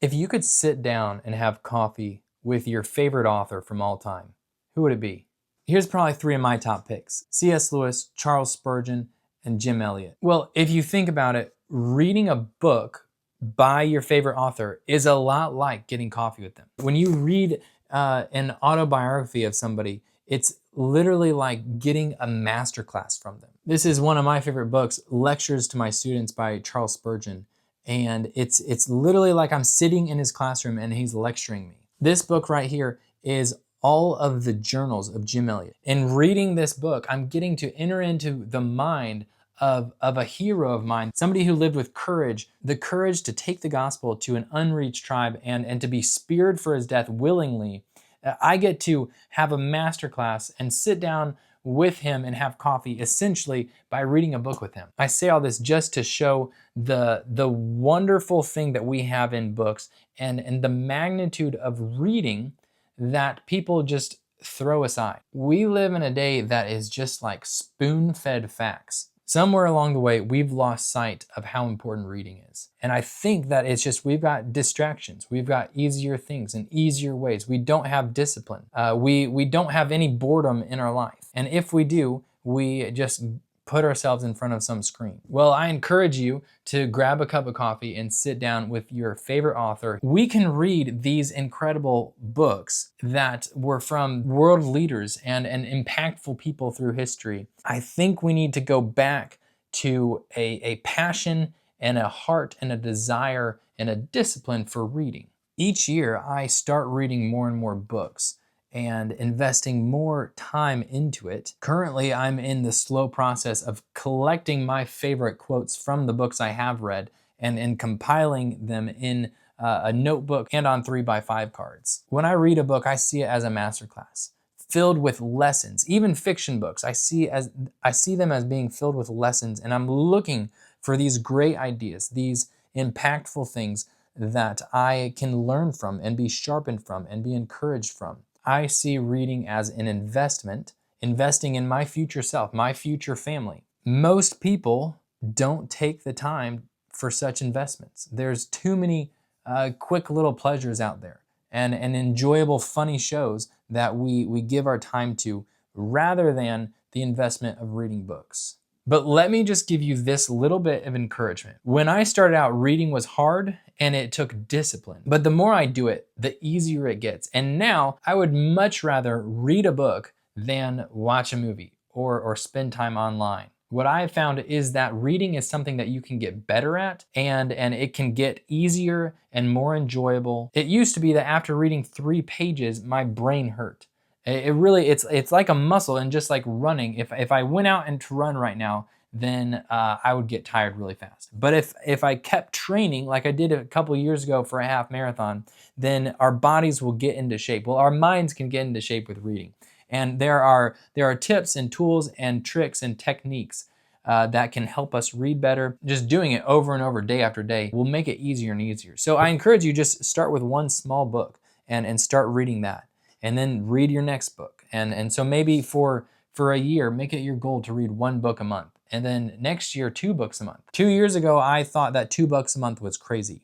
If you could sit down and have coffee with your favorite author from all time, who would it be? Here's probably three of my top picks: C.S. Lewis, Charles Spurgeon, and Jim Elliot. Well, if you think about it, reading a book by your favorite author is a lot like getting coffee with them. When you read an autobiography of somebody, it's literally like getting a masterclass from them. This is one of my favorite books, Lectures to My Students by Charles Spurgeon. And it's literally like I'm sitting in his classroom and he's lecturing me. This book right here is all of the journals of Jim Elliot. In reading this book, I'm getting to enter into the mind of a hero of mine, somebody who lived with courage, the courage to take the gospel to an unreached tribe and to be speared for his death willingly. I get to have a masterclass and sit down with him and have coffee essentially by reading a book with him. I say all this just to show the wonderful thing that we have in books and the magnitude of reading that people just throw aside. We live in a day that is just like spoon-fed facts. Somewhere along the way, we've lost sight of how important reading is. And I think that it's just we've got distractions. We've got easier things and easier ways. We don't have discipline. We don't have any boredom in our life. And if we do, we just put ourselves in front of some screen. Well, I encourage you to grab a cup of coffee and sit down with your favorite author. We can read these incredible books that were from world leaders and impactful people through history. I think we need to go back to a passion and a heart and a desire and a discipline for reading. Each year, I start reading more and more books and investing more time into it. Currently, I'm in the slow process of collecting my favorite quotes from the books I have read and compiling them in a notebook and on 3x5 cards. When I read a book, I see it as a masterclass, filled with lessons. Even fiction books, I see them as being filled with lessons, and I'm looking for these great ideas, these impactful things that I can learn from and be sharpened from and be encouraged from. I see reading as an investment, investing in my future self, my future family. Most people don't take the time for such investments. There's too many quick little pleasures out there and enjoyable, funny shows that we give our time to rather than the investment of reading books. But let me just give you this little bit of encouragement. When I started out, reading was hard and it took discipline. But the more I do it, the easier it gets. And now I would much rather read a book than watch a movie or spend time online. What I have found is that reading is something that you can get better at and it can get easier and more enjoyable. It used to be that after reading 3 pages, my brain hurt. It's like a muscle, and just like running, if I went out and to run right now, then I would get tired really fast. But if I kept training like I did a couple years ago for a half marathon, then our bodies will get into shape. Well, our minds can get into shape with reading. And there are tips and tools and tricks and techniques that can help us read better. Just doing it over and over, day after day, will make it easier and easier. So I encourage you, just start with one small book and start reading that. And then read your next book. And so maybe for a year, make it your goal to read 1 book a month. And then next year, 2 books a month. 2 years ago, I thought that 2 books a month was crazy.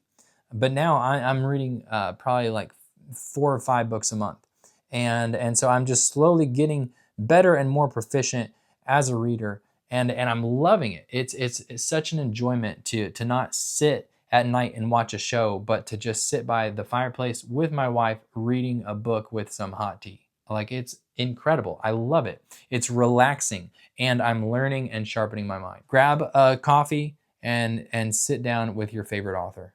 But now I'm reading probably like 4 or 5 books a month. And so I'm just slowly getting better and more proficient as a reader. And I'm loving it. It's such an enjoyment to not sit at night and watch a show, but to just sit by the fireplace with my wife reading a book with some hot tea. Like, it's incredible. I love it. It's relaxing, and I'm learning and sharpening my mind. Grab a coffee and sit down with your favorite author.